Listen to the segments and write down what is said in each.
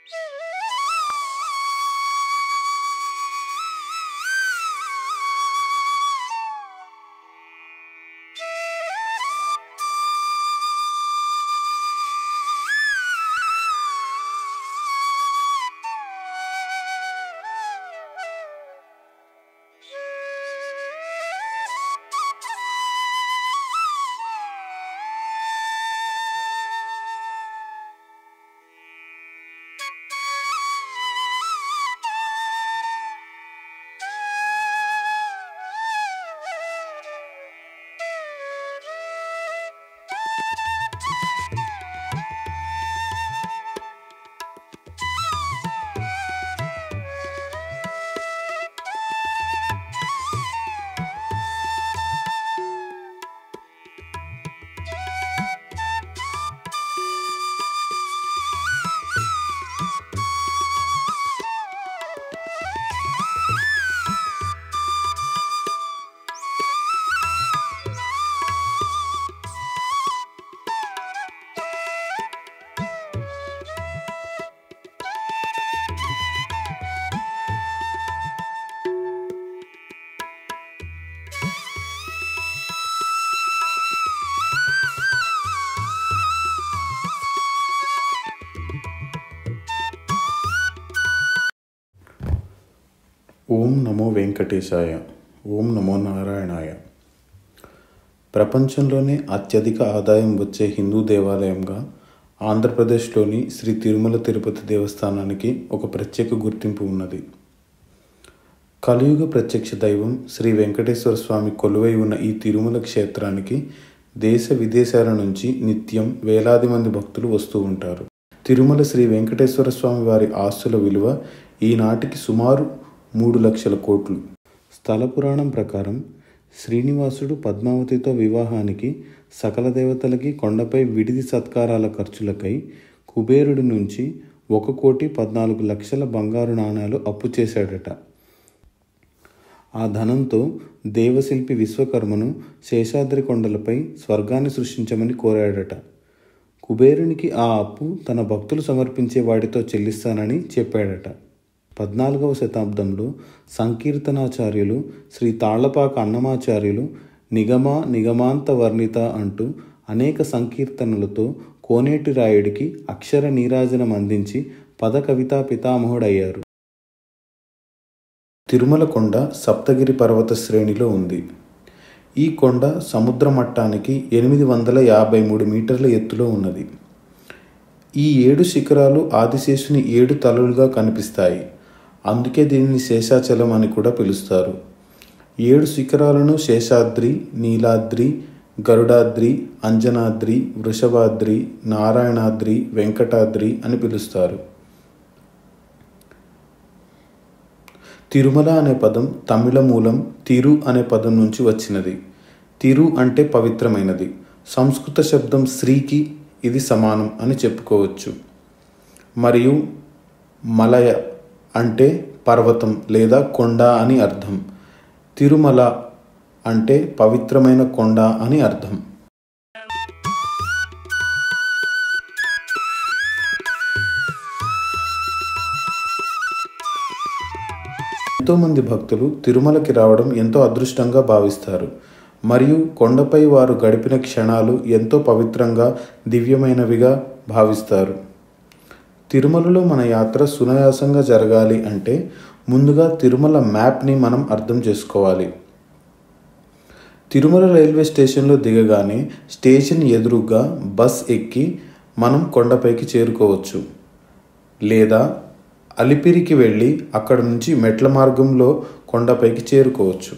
ఓం నమో వెంకటేశాయ. ఓం నమో నారాయణాయ. ప్రపంచంలోనే అత్యధిక ఆదాయం వచ్చే హిందూ దేవాలయంగా ఆంధ్రప్రదేశ్లోని శ్రీ తిరుమల తిరుపతి దేవస్థానానికి ఒక ప్రత్యేక గుర్తింపు ఉన్నది. కలియుగ ప్రత్యక్ష దైవం శ్రీ వెంకటేశ్వర స్వామి కొలువై ఉన్న ఈ తిరుమల క్షేత్రానికి దేశ విదేశాల నుంచి నిత్యం వేలాది మంది భక్తులు వస్తూ ఉంటారు. తిరుమల శ్రీ వెంకటేశ్వర స్వామి వారి ఆస్తుల విలువ ఈనాటికి సుమారు 3 లక్షల కోట్లు. స్థల పురాణం ప్రకారం శ్రీనివాసుడు పద్మావతితో వివాహానికి సకల దేవతలకి కొండపై విడిది సత్కారాల ఖర్చులకై కుబేరుడి నుంచి 1,14,00,000 బంగారు నాణాలు అప్పు చేశాడట. ఆ ధనంతో దేవశిల్పి విశ్వకర్మను శేషాద్రి కొండలపై స్వర్గాన్ని సృష్టించమని కోరాడట. కుబేరునికి ఆ అప్పు తన భక్తులు సమర్పించే వాటితో చెల్లిస్తానని చెప్పాడట. 14వ శతాబ్దంలో సంకీర్తనాచార్యులు శ్రీ తాళ్లపాక అన్నమాచార్యులు నిగమాంత వర్ణిత అంటూ అనేక సంకీర్తనలతో కోనేటి రాయుడికి అక్షర నీరాజనం అందించి పద కవితా పితామహుడయ్యారు. తిరుమల కొండ సప్తగిరి పర్వత శ్రేణిలో ఉంది. ఈ కొండ సముద్ర మట్టానికి 853 మీటర్ల ఎత్తులో ఉన్నది. ఈ 7 శిఖరాలు ఆదిశేషుని 7 తలలుగా కనిపిస్తాయి. అందుకే దీనిని శేషాచలం అని కూడా పిలుస్తారు. 7 శిఖరాలను శేషాద్రి, నీలాద్రి, గరుడాద్రి, అంజనాద్రి, వృషభాద్రి, నారాయణాద్రి, వెంకటాద్రి అని పిలుస్తారు. తిరుమల అనే పదం తమిళ మూలం తిరు అనే పదం నుంచి వచ్చినది. తిరు అంటే పవిత్రమైనది. సంస్కృత శబ్దం శ్రీకి ఇది సమానం అని చెప్పుకోవచ్చు. మరియు మలయ అంటే పర్వతం లేదా కొండ అని అర్థం. తిరుమల అంటే పవిత్రమైన కొండ అని అర్థం. ఎంతోమంది భక్తులు తిరుమలకి రావడం ఎంతో అదృష్టంగా భావిస్తారు. మరియు కొండపై వారు గడిపిన క్షణాలు ఎంతో పవిత్రంగా దివ్యమైనవిగా భావిస్తారు. తిరుమలలో మన యాత్ర సునాయాసంగా జరగాలి అంటే ముందుగా తిరుమల మ్యాప్ని మనం అర్థం చేసుకోవాలి. తిరుమల రైల్వే స్టేషన్లో దిగగానే స్టేషన్ ఎదురుగా బస్ ఎక్కి మనం కొండపైకి చేరుకోవచ్చు. లేదా అలిపిరికి వెళ్ళి అక్కడ నుంచి మెట్ల మార్గంలో కొండపైకి చేరుకోవచ్చు.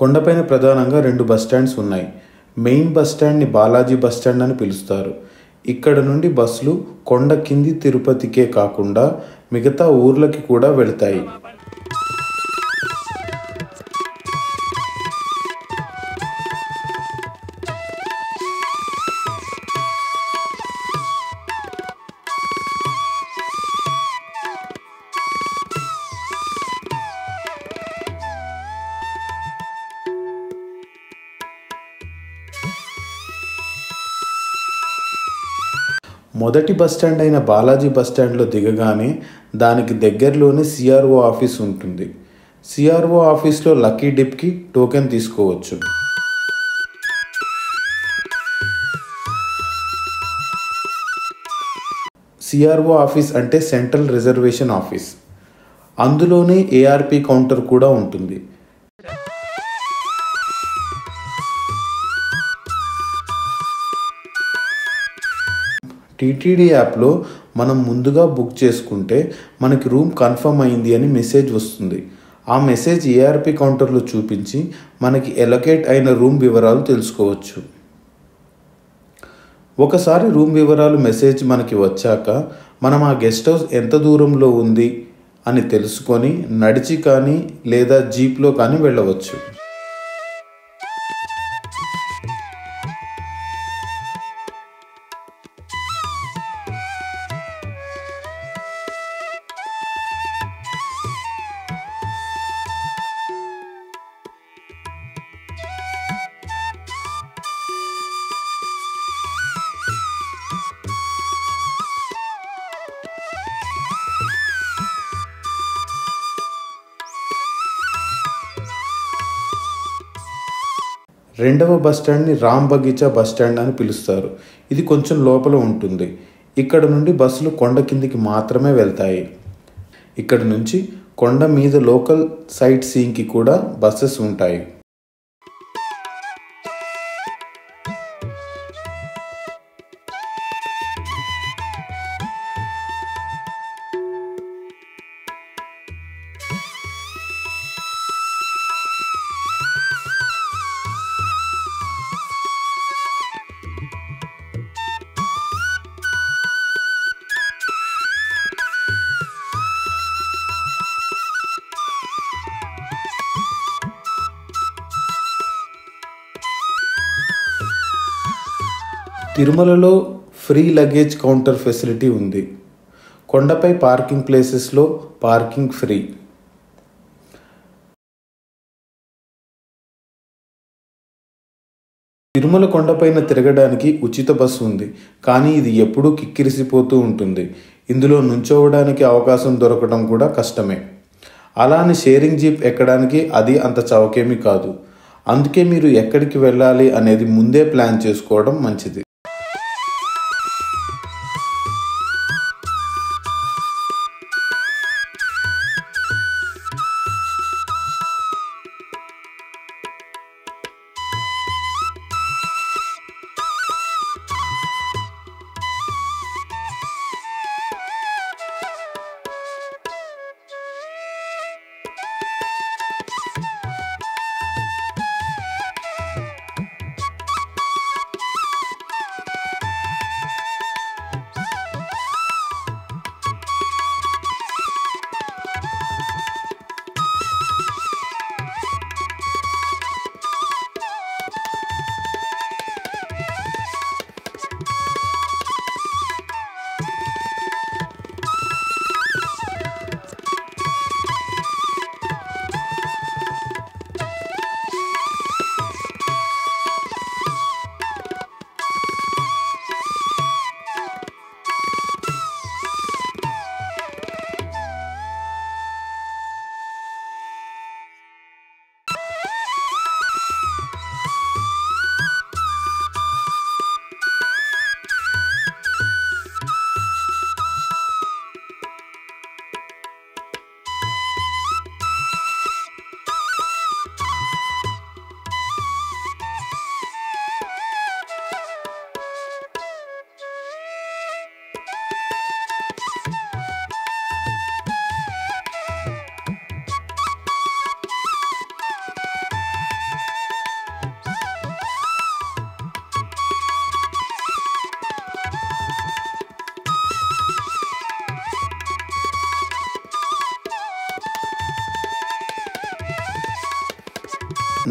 కొండపైన ప్రధానంగా 2 బస్టాండ్స్ ఉన్నాయి. మెయిన్ బస్టాండ్ని బాలాజీ బస్టాండ్ అని పిలుస్తారు. ఇక్కడ నుండి బస్సులు కొండ కింది తిరుపతికే కాకుండా మిగతా ఊర్లకి కూడా వెళ్తాయి. మొదటి బస్టాండ్ అయిన బాలాజీ బస్టాండ్లో దిగగానే దానికి దగ్గరలోనే సిఆర్ఓ ఆఫీస్ ఉంటుంది. సిఆర్ఓ ఆఫీస్లో లక్కీ డిప్కి టోకెన్ తీసుకోవచ్చు. సిఆర్ఓ ఆఫీస్ అంటే సెంట్రల్ రిజర్వేషన్ ఆఫీస్. అందులోనే ఏఆర్పి కౌంటర్ కూడా ఉంటుంది. టీటీడీ యాప్లో మనం ముందుగా బుక్ చేసుకుంటే మనకి రూమ్ కన్ఫర్మ్ అయింది అని మెసేజ్ వస్తుంది. ఆ మెసేజ్ ఏఆర్పి కౌంటర్లో చూపించి మనకి ఎలొకేట్ అయిన రూమ్ వివరాలు తెలుసుకోవచ్చు. ఒకసారి రూమ్ వివరాలు మెసేజ్ మనకి వచ్చాక మనం ఆ గెస్ట్ హౌస్ ఎంత దూరంలో ఉంది అని తెలుసుకొని నడిచి కానీ లేదా జీప్లో కానీ వెళ్ళవచ్చు. రెండవ బస్టాండ్ని రామ్ బగీచా బస్టాండ్ అని పిలుస్తారు. ఇది కొంచెం లోపల ఉంటుంది. ఇక్కడ నుండి బస్సులు కొండ కిందికి మాత్రమే వెళ్తాయి. ఇక్కడ నుంచి కొండ మీద లోకల్ సైట్ సీయింగ్కి కూడా బస్సెస్ ఉంటాయి. తిరుమలలో ఫ్రీ లగేజ్ కౌంటర్ ఫెసిలిటీ ఉంది. కొండపై పార్కింగ్ ప్లేసెస్లో పార్కింగ్ ఫ్రీ. తిరుమల కొండపైన తిరగడానికి ఉచిత బస్సు ఉంది, కానీ ఇది ఎప్పుడూ కిక్కిరిసిపోతూ ఉంటుంది. ఇందులో నుంచోవడానికి అవకాశం దొరకడం కూడా కష్టమే. అలానే షేరింగ్ జీప్ ఎక్కడానికి అది అంత చవకేమీ కాదు. అందుకే మీరు ఎక్కడికి వెళ్ళాలి అనేది ముందే ప్లాన్ చేసుకోవడం మంచిది.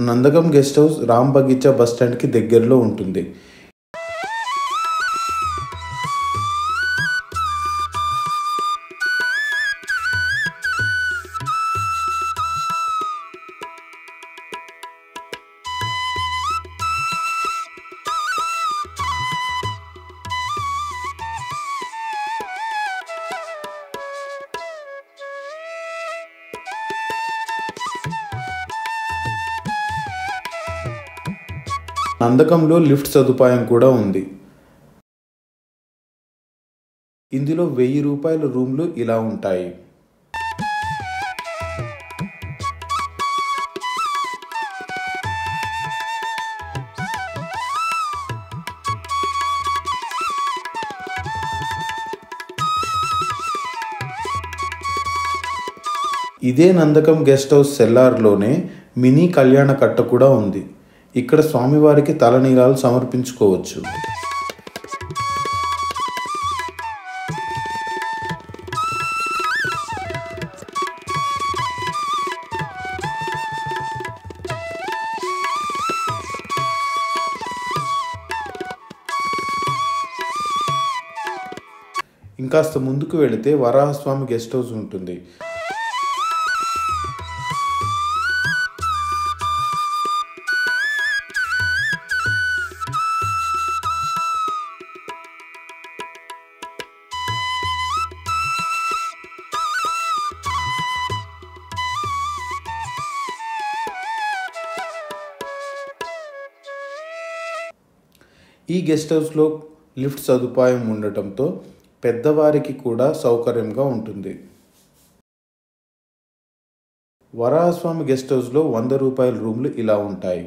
నందకం గెస్ట్ హౌస్ రామ్ బగీచా బస్టాండ్కి దగ్గరలో ఉంటుంది. నందకంలో లిఫ్ట్ సదుపాయం కూడా ఉంది. ఇందులో 1000 రూపాయల రూమ్లు ఇలా ఉంటాయి. ఇదే నందకం గెస్ట్ హౌస్ సెల్లార్లోనే మినీ కళ్యాణ కట్ట కూడా ఉంది. ఇక్కడ స్వామివారికి తలనీలాలు సమర్పించుకోవచ్చు. ఇంకాస్త ముందుకు వెళితే వరాహస్వామి గెస్ట్ హౌస్ ఉంటుంది. ఈ గెస్ట్ హౌస్లో లిఫ్ట్ సదుపాయం ఉండటంతో పెద్దవారికి కూడా సౌకర్యంగా ఉంటుంది. వరాహస్వామి గెస్ట్ హౌస్లో 100 రూపాయల రూమ్లు ఇలా ఉంటాయి.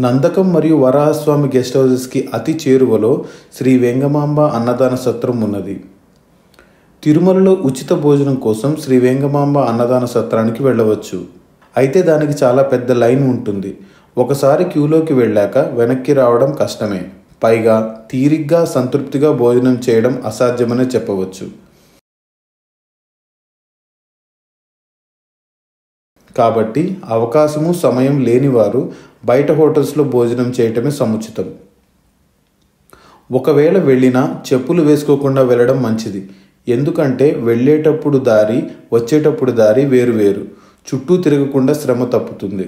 నందకం మరియు వరాహస్వామి గెస్ట్ హౌసెస్కి అతి చేరువలో శ్రీ వేంగమాంబ అన్నదాన సత్రం ఉన్నది. తిరుమలలో ఉచిత భోజనం కోసం శ్రీ వేంగమాంబ అన్నదాన సత్రానికి వెళ్ళవచ్చు. అయితే దానికి చాలా పెద్ద లైన్ ఉంటుంది. ఒకసారి క్యూలోకి వెళ్ళాక వెనక్కి రావడం కష్టమే. పైగా తీరిగ్గా సంతృప్తిగా భోజనం చేయడం అసాధ్యమనే చెప్పవచ్చు. కాబట్టి అవకాశము సమయం లేని వారు బయట హోటల్స్లో భోజనం చేయటమే సముచితం. ఒకవేళ వెళ్ళినా చెప్పులు వేసుకోకుండా వెళ్ళడం మంచిది. ఎందుకంటే వెళ్ళేటప్పుడు దారి వచ్చేటప్పుడు దారి వేరు. చుట్టూ తిరగకుండా శ్రమ తప్పుతుంది.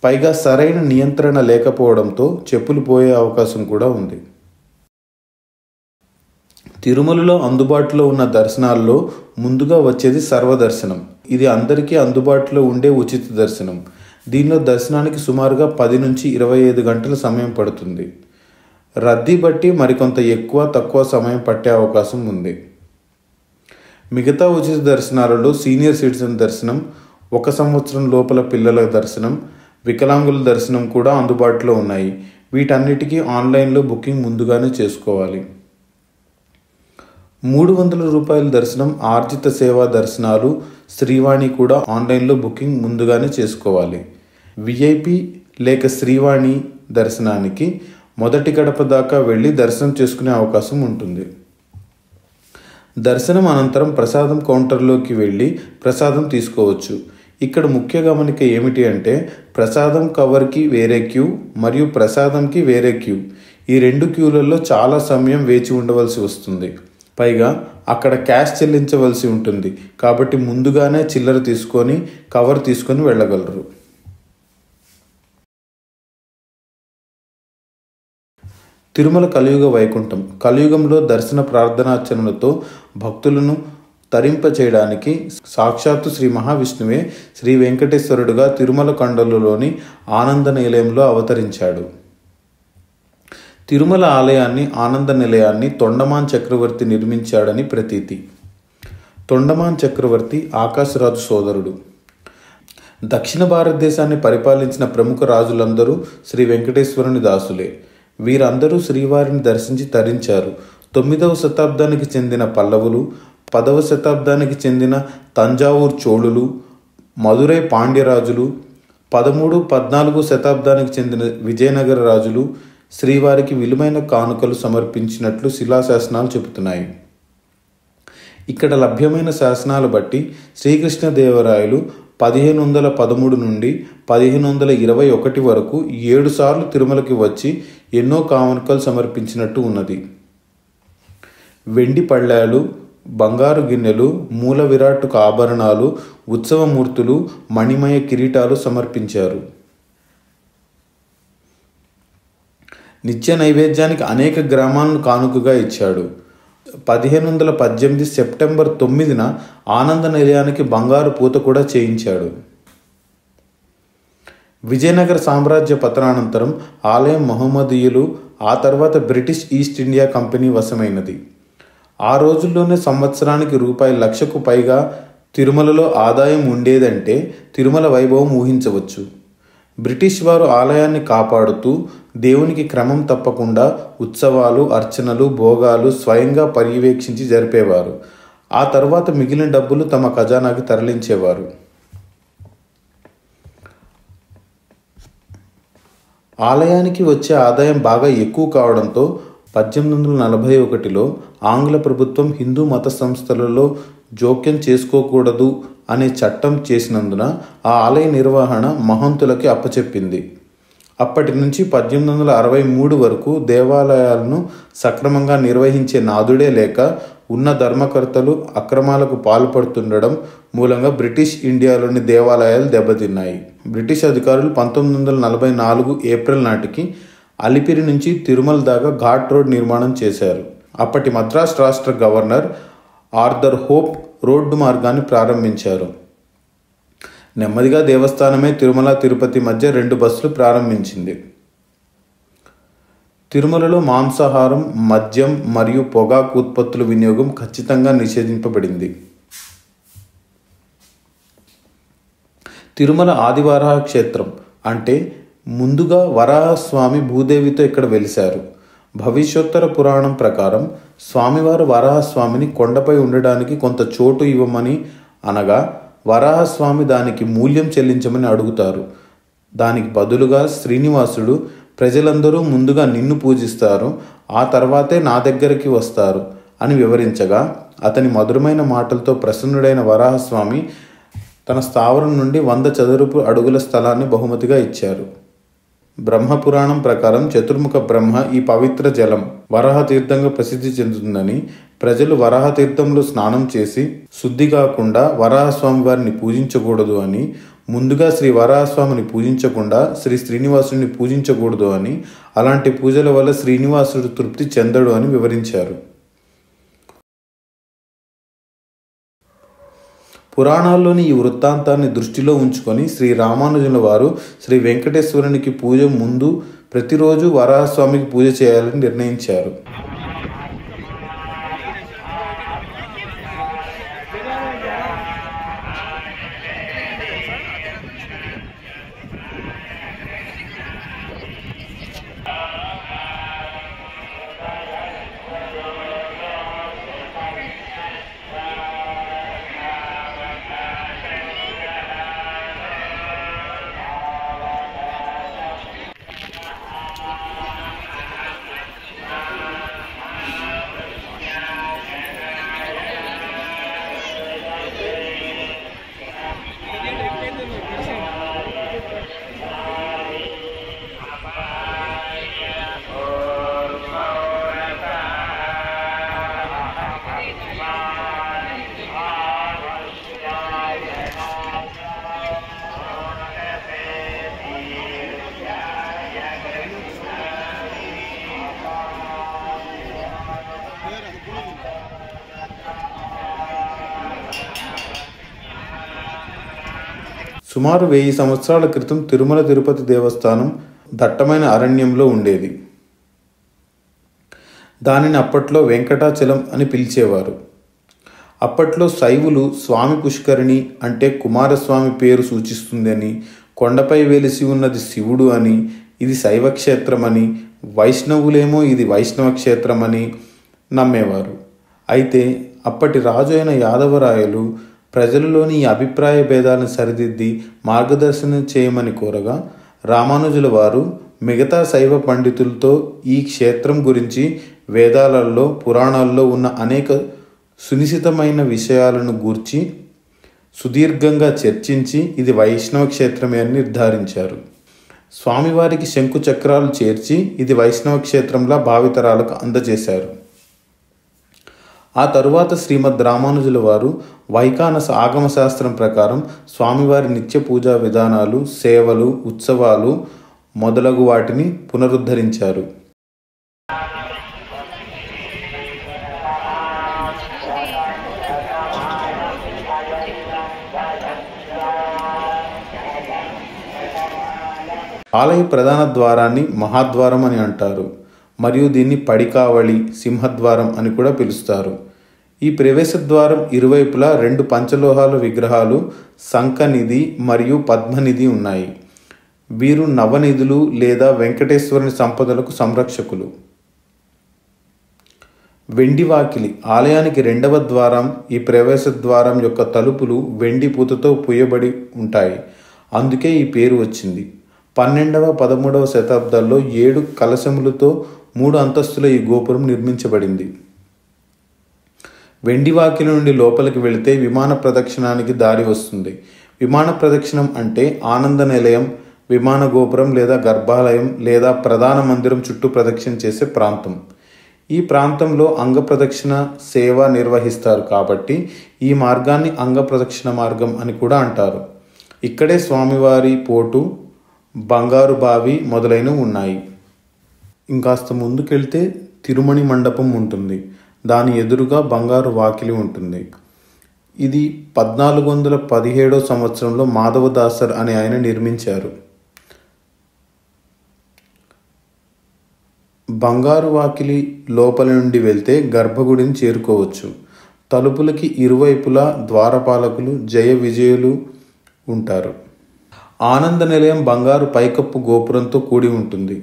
పైగా సరైన నియంత్రణ లేకపోవడంతో చెప్పులు పోయే అవకాశం కూడా ఉంది. తిరుమలలో అందుబాటులో ఉన్న దర్శనాల్లో ముందుగా వచ్చేది సర్వదర్శనం. ఇది అందరికీ అందుబాటులో ఉండే ఉచిత దర్శనం. దీనిలో దర్శనానికి సుమారుగా 10 నుంచి 25 గంటల సమయం పడుతుంది. రద్దీ బట్టి మరికొంత ఎక్కువ తక్కువ సమయం పట్టే అవకాశం ఉంది. మిగతా ఉచిత దర్శనాలలో సీనియర్ సిటిజన్ దర్శనం, 1 సంవత్సరం లోపల పిల్లల దర్శనం, వికలాంగుల దర్శనం కూడా అందుబాటులో ఉన్నాయి. వీటన్నిటికీ ఆన్లైన్లో బుకింగ్ ముందుగానే చేసుకోవాలి. 300 రూపాయల దర్శనం, ఆర్జిత సేవా దర్శనాలు, శ్రీవాణి కూడా ఆన్లైన్లో బుకింగ్ ముందుగానే చేసుకోవాలి. విఐపి లేక శ్రీవాణి దర్శనానికి మొదటి గడప దాకా వెళ్ళి దర్శనం చేసుకునే అవకాశం ఉంటుంది. దర్శనం అనంతరం ప్రసాదం కౌంటర్లోకి వెళ్ళి ప్రసాదం తీసుకోవచ్చు. ఇక్కడ ముఖ్య గమనిక ఏమిటి అంటే ప్రసాదం కవర్కి వేరే క్యూ మరియు ప్రసాదంకి వేరే క్యూ. ఈ 2 క్యూలలో చాలా సమయం వేచి ఉండవలసి వస్తుంది. పైగా అక్కడ క్యాష్ చెల్లించవలసి ఉంటుంది. కాబట్టి ముందుగానే చిల్లర తీసుకొని కవర్ తీసుకొని వెళ్ళగలరు. తిరుమల కలియుగ వైకుంఠం. కలియుగంలో దర్శన ప్రార్థనార్చనలతో భక్తులను తరింపచేయడానికి సాక్షాత్తు శ్రీ మహావిష్ణువే శ్రీ వెంకటేశ్వరుడుగా తిరుమల కొండలలోని ఆనంద నిలయంలో అవతరించాడు. తిరుమల ఆలయాన్ని ఆనంద నిలయాన్ని తొండమాన్ చక్రవర్తి నిర్మించాడని ప్రతీతి. తొండమాన్ చక్రవర్తి ఆకాశరాజు సోదరుడు. దక్షిణ భారతదేశాన్ని పరిపాలించిన ప్రముఖ రాజులందరూ శ్రీ వెంకటేశ్వరుని దాసులే. వీరందరూ శ్రీవారిని దర్శించి తరించారు. 9వ శతాబ్దానికి చెందిన పల్లవులు, 10వ శతాబ్దానికి చెందిన తంజావూరు చోళులు, మదురై పాండ్యరాజులు, 13, 14 శతాబ్దానికి చెందిన విజయనగర రాజులు శ్రీవారికి విలువైన కానుకలు సమర్పించినట్లు శిలాశాసనాలు చెబుతున్నాయి. ఇక్కడ లభ్యమైన శాసనాలు బట్టి శ్రీకృష్ణదేవరాయలు 1513 నుండి 1521 వరకు 7 సార్లు తిరుమలకి వచ్చి ఎన్నో కానుకలు సమర్పించినట్టు ఉన్నది. వెండి పళ్ళాలు, బంగారు గిన్నెలు, మూల విరాట్టుకు ఆభరణాలు, ఉత్సవమూర్తులు, మణిమయ కిరీటాలు సమర్పించారు. నిత్య నైవేద్యానికి అనేక గ్రామాలను కానుకగా ఇచ్చాడు. 1518 సెప్టెంబర్ 9న ఆనంద నిలయానికి బంగారు పూత కూడా చేయించాడు. విజయనగర సామ్రాజ్య పతనానంతరం ఆలయం మహమ్మదీయులు, ఆ తర్వాత బ్రిటిష్ ఈస్ట్ ఇండియా కంపెనీ వశమైనది. ఆ రోజుల్లోనే సంవత్సరానికి ₹1,00,000కు పైగా తిరుమలలో ఆదాయం ఉండేదంటే తిరుమల వైభవం ఊహించవచ్చు. బ్రిటిష్ వారు ఆలయాన్ని కాపాడుతూ దేవునికి క్రమం తప్పకుండా ఉత్సవాలు, అర్చనలు, భోగాలు స్వయంగా పర్యవేక్షించి జరిపేవారు. ఆ తర్వాత మిగిలిన డబ్బులు తమ ఖజానాకి తరలించేవారు. ఆలయానికి వచ్చే ఆదాయం బాగా ఎక్కువ కావడంతో 1841లో ఆంగ్ల ప్రభుత్వం హిందూ మత సంస్థలలో జోక్యం చేసుకోకూడదు అనే చట్టం చేసినందున ఆ ఆలయ నిర్వహణ మహంతులకి అప్పచెప్పింది. అప్పటి నుంచి 1863 వరకు దేవాలయాలను సక్రమంగా నిర్వహించే నాథుడే లేక ఉన్న ధర్మకర్తలు అక్రమాలకు పాల్పడుతుండడం మూలంగా బ్రిటిష్ ఇండియాలోని దేవాలయాలు దెబ్బతిన్నాయి. బ్రిటిష్ అధికారులు 1944 ఏప్రిల్ నాటికి అలిపిరి నుంచి తిరుమల దాకా ఘాట్ రోడ్ నిర్మాణం చేశారు. అప్పటి మద్రాస్ రాష్ట్ర గవర్నర్ ఆర్థర్ హోప్ రోడ్డు మార్గాన్ని ప్రారంభించారు. నెమ్మదిగా దేవస్థానమే తిరుమల తిరుపతి మధ్య 2 బస్సులు ప్రారంభించింది. తిరుమలలో మాంసాహారం, మద్యం మరియు పొగాకు ఉత్పత్తుల వినియోగం ఖచ్చితంగా నిషేధింపబడింది. తిరుమల ఆదివరాహ క్షేత్రం అంటే ముందుగా వరాహస్వామి భూదేవితో ఇక్కడ వెలిశారు. భవిష్యోత్తర పురాణం ప్రకారం స్వామివారు వరాహస్వామిని కొండపై ఉండడానికి కొంత చోటు ఇవ్వమని అనగా వరాహస్వామి దానికి మూల్యం చెల్లించమని అడుగుతారు. దానికి బదులుగా శ్రీనివాసుడు ప్రజలందరూ ముందుగా నిన్ను పూజిస్తారు, ఆ తర్వాతే నా దగ్గరికి వస్తారు అని వివరించగా అతని మధురమైన మాటలతో ప్రసన్నుడైన వరాహస్వామి తన స్థావరం నుండి 100 చదరపు అడుగుల స్థలాన్ని బహుమతిగా ఇచ్చారు. బ్రహ్మపురాణం ప్రకారం చతుర్ముఖ బ్రహ్మ ఈ పవిత్ర జలం వరాహతీర్థంగా ప్రసిద్ధి చెందుతుందని, ప్రజలు వరాహతీర్థంలో స్నానం చేసి శుద్ధి కాకుండా వరాహస్వామి వారిని పూజించకూడదు అని, ముందుగా శ్రీ వరాహస్వామిని పూజించకుండా శ్రీ శ్రీనివాసుని పూజించకూడదు అని, అలాంటి పూజల వల్ల శ్రీనివాసుడు తృప్తి చెందడు అని వివరించారు. పురాణాల్లోని ఈ వృత్తాంతాన్ని దృష్టిలో ఉంచుకొని శ్రీ రామానుజుల వారు శ్రీ వెంకటేశ్వరునికి పూజ ముందు ప్రతిరోజు వరాహస్వామికి పూజ చేయాలని నిర్ణయించారు. సుమారు 1000 సంవత్సరాల క్రితం తిరుమల తిరుపతి దేవస్థానం దట్టమైన అరణ్యంలో ఉండేది. దానిని అప్పట్లో వెంకటాచలం అని పిలిచేవారు. అప్పట్లో శైవులు స్వామి పుష్కరిణి అంటే కుమారస్వామి పేరు సూచిస్తుందని, కొండపై వెలిసి ఉన్నది శివుడు అని, ఇది శైవక్షేత్రమని, వైష్ణవులేమో ఇది వైష్ణవ క్షేత్రమని నమ్మేవారు. అయితే అప్పటి రాజు అయిన యాదవరాయలు ప్రజలలోని ఈ అభిప్రాయ భేదాలను సరిదిద్ది మార్గదర్శనం చేయమని కోరగా, రామానుజుల వారు మిగతా శైవ పండితులతో ఈ క్షేత్రం గురించి వేదాలలో పురాణాల్లో ఉన్న అనేక సునిశితమైన విషయాలను గూర్చి సుదీర్ఘంగా చర్చించి ఇది వైష్ణవ క్షేత్రమే అని నిర్ధారించారు. స్వామివారికి శంకు చక్రాలు చేర్చి ఇది వైష్ణవ క్షేత్రంలా భావితరాలకు అందజేశారు. ఆ తరువాత శ్రీమద్ రామానుజుల వారు వైఖానస ఆగమ శాస్త్రం ప్రకారం స్వామివారి నిత్య పూజా విధానాలు, సేవలు, ఉత్సవాలు మొదలగు వాటిని పునరుద్ధరించారు. ఆలయ ప్రధాన ద్వారాన్ని మహాద్వారం అని అంటారు మరియు దీన్ని పడికావళి, సింహద్వారం అని కూడా పిలుస్తారు. ఈ ప్రవేశ ద్వారం ఇరువైపులా 2 పంచలోహాల విగ్రహాలు శంఖనిధి మరియు పద్మనిధి ఉన్నాయి. వీరు నవనిధులు లేదా వెంకటేశ్వరుని సంపదలకు సంరక్షకులు. వెండి వాకిలి ఆలయానికి 2వ ద్వారం. ఈ ప్రవేశ ద్వారం యొక్క తలుపులు వెండి పూతతో పూయబడి ఉంటాయి, అందుకే ఈ పేరు వచ్చింది. 12వ 13వ శతాబ్దాల్లో 7 కలశములతో 3 అంతస్తుల ఈ గోపురం నిర్మించబడింది. వెండి వాకిలి నుండి లోపలికి వెళితే విమాన ప్రదక్షిణానికి దారి వస్తుంది. విమాన ప్రదక్షిణం అంటే ఆనంద నిలయం, విమాన గోపురం లేదా గర్భాలయం లేదా ప్రధాన మందిరం చుట్టూ ప్రదక్షిణ చేసే ప్రాంతం. ఈ ప్రాంతంలో అంగ ప్రదక్షిణ సేవ నిర్వహిస్తారు కాబట్టి ఈ మార్గాన్ని అంగ ప్రదక్షిణ మార్గం అని కూడా అంటారు. ఇక్కడే స్వామివారి పోటు, బంగారు బావి మొదలైనవి ఉన్నాయి. ఇంకాస్త ముందుకెళ్తే తిరుమణి మండపం ఉంటుంది. దాని ఎదురుగా బంగారు వాకిలి ఉంటుంది. ఇది 1417వ సంవత్సరంలో మాధవదాసర్ అనే ఆయన నిర్మించారు. బంగారు వాకిలి లోపల నుండి వెళ్తే గర్భగుడిని చేరుకోవచ్చు. తలుపులకి ఇరువైపులా ద్వారపాలకులు, జయ విజయులు ఉంటారు. ఆనంద నిలయం బంగారు పైకప్పు గోపురంతో కూడి ఉంటుంది.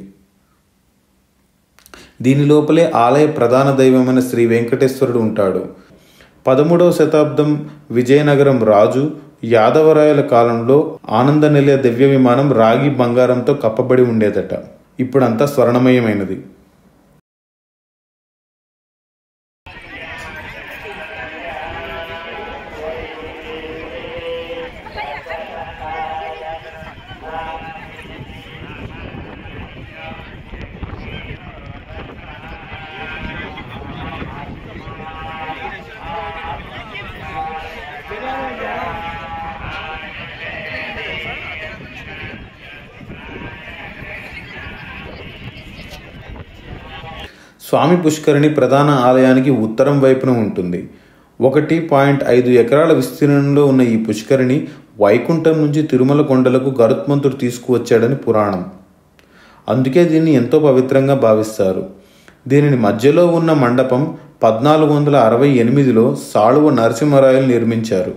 దీని లోపలే ఆలయ ప్రధాన దైవమైన శ్రీ వెంకటేశ్వరుడు ఉంటాడు. 13వ శతాబ్దం విజయనగరం రాజు యాదవరాయల కాలంలో ఆనంద నిలయ దివ్య విమానం రాగి బంగారంతో కప్పబడి ఉండేదట. ఇప్పుడంతా స్వర్ణమయమైనది. స్వామి పుష్కరిణి ప్రధాన ఆలయానికి ఉత్తరం వైపున ఉంటుంది. 1.5 ఎకరాల విస్తీర్ణంలో ఉన్న ఈ పుష్కరిణి వైకుంఠం నుంచి తిరుమల కొండలకు గరుత్మంతుడు తీసుకువచ్చాడని పురాణం. అందుకే దీన్ని ఎంతో పవిత్రంగా భావిస్తారు. దీనిని మధ్యలో ఉన్న మండపం 1468లో సాళువ నరసింహరాయలు నిర్మించారు.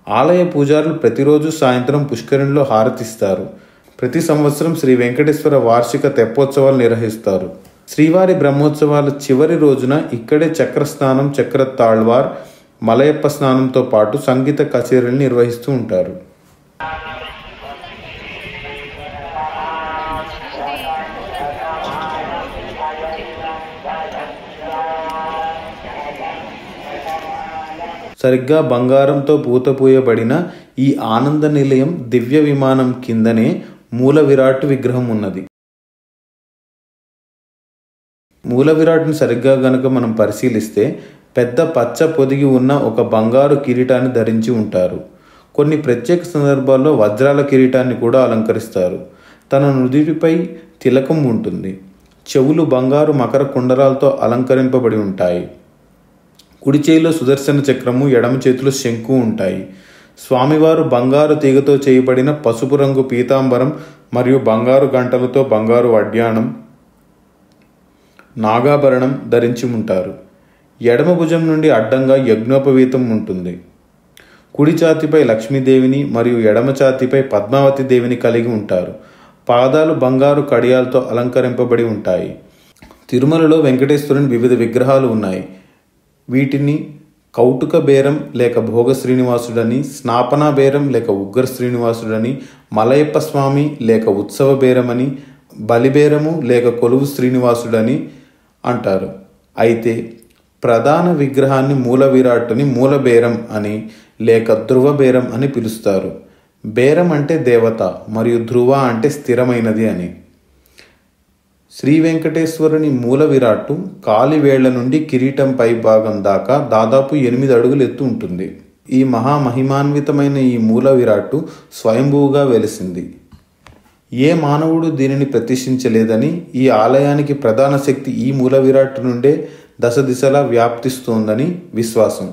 ఆలయ పూజారులు ప్రతిరోజు సాయంత్రం పుష్కరిణిలో హారతిస్తారు. ప్రతి సంవత్సరం శ్రీ వెంకటేశ్వర వార్షిక తెప్పోత్సవాలు నిర్వహిస్తారు. శ్రీవారి బ్రహ్మోత్సవాల చివరి రోజున ఇక్కడే చక్రస్నానం, చక్రతాళ్వార్, మలయప్ప స్నానంతో పాటు సంగీత కచేరీలు నిర్వహిస్తూ ఉంటారు. సరిగ్గా బంగారంతో పూతపూయబడిన ఈ ఆనంద నిలయం దివ్య విమానం కిందనే మూల విరాట్ విగ్రహం ఉన్నది. మూల విరాట్ని సరిగ్గా గనక మనం పరిశీలిస్తే పెద్ద పచ్చ పొదిగి ఉన్న ఒక బంగారు కిరీటాన్ని ధరించి ఉంటారు. కొన్ని ప్రత్యేక సందర్భాల్లో వజ్రాల కిరీటాన్ని కూడా అలంకరిస్తారు. తన నుదిటిపై తిలకం ఉంటుంది. చెవులు బంగారు మకర కుండలాలతో అలంకరింపబడి ఉంటాయి. కుడి చేతిలో సుదర్శన చక్రము, ఎడమ చేతిలో శంకు ఉంటాయి. స్వామివారు బంగారు తీగతో చేయబడిన పసుపు రంగు పీతాంబరం మరియు బంగారు గంటలతో బంగారు వడ్డాణం, నాగాభరణం ధరించి ఉంటారు. ఎడమ భుజం నుండి అడ్డంగా యజ్ఞోపవీతం ఉంటుంది. కుడి ఛాతీపై లక్ష్మీదేవిని మరియు ఎడమ ఛాతీపై పద్మావతి దేవిని కలిగి ఉంటారు. పాదాలు బంగారు కడియాలతో అలంకరింపబడి ఉంటాయి. తిరుమలలో వెంకటేశ్వరుని వివిధ విగ్రహాలు ఉన్నాయి. వీటిని కౌటుక బేరం లేక భోగ శ్రీనివాసుడని, స్నాపన బేరం లేక ఉగ్ర శ్రీనివాసుడని, మలయప్ప స్వామి లేక ఉత్సవ బేరమని, బలిబేరము లేక కొలువు శ్రీనివాసుడని అంటారు. అయితే ప్రధాన విగ్రహాన్ని మూల విరాట్టుని మూల బేరం అని లేక ధ్రువ బేరం అని పిలుస్తారు. బేరం అంటే దేవత మరియు ధ్రువ అంటే స్థిరమైనది అని. శ్రీ వెంకటేశ్వరుని మూల విరాట్టు కాలివేళ్ల నుండి కిరీటం పై భాగం దాకా దాదాపు 8 అడుగులు ఎత్తు ఉంటుంది. ఈ మహామహిమాన్వితమైన ఈ మూల విరాట్టు స్వయంభూగా వెలిసింది. ఏ మానవుడు దీనిని ప్రతిష్ఠించలేదని, ఈ ఆలయానికి ప్రధాన శక్తి ఈ మూల విరాట్టు నుండే దశ దిశలా వ్యాప్తిస్తోందని విశ్వాసం.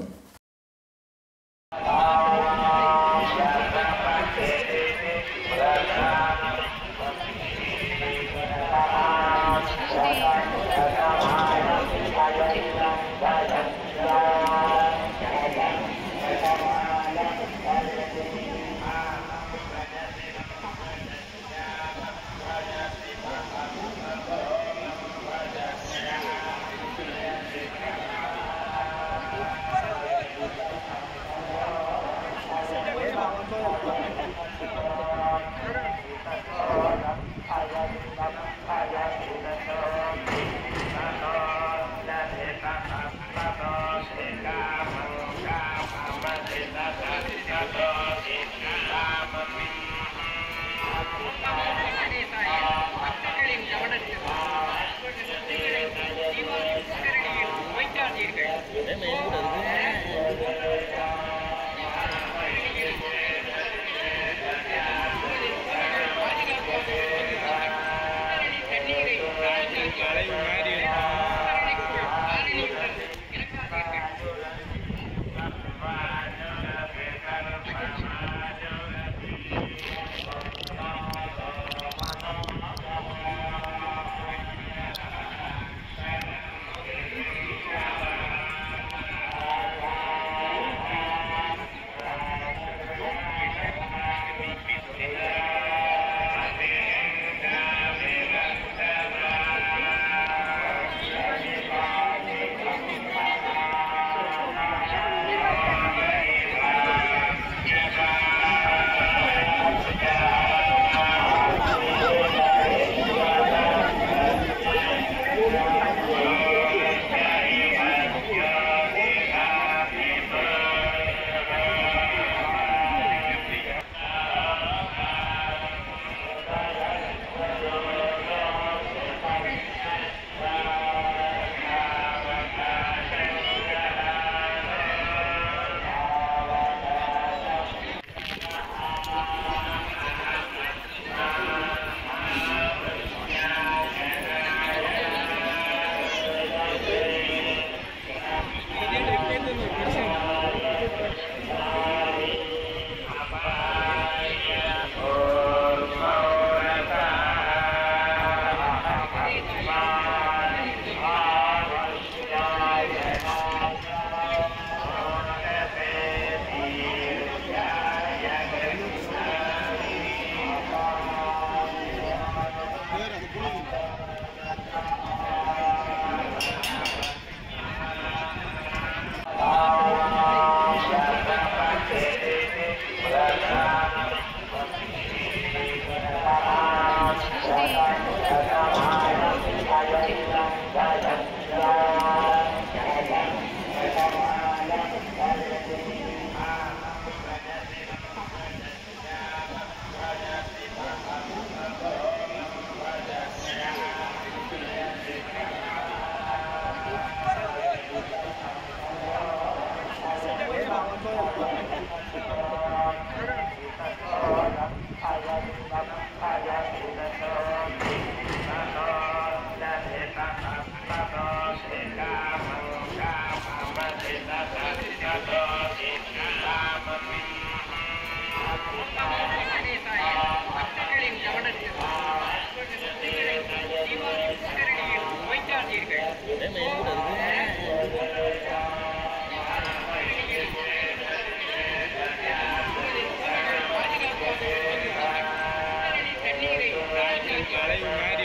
Vale,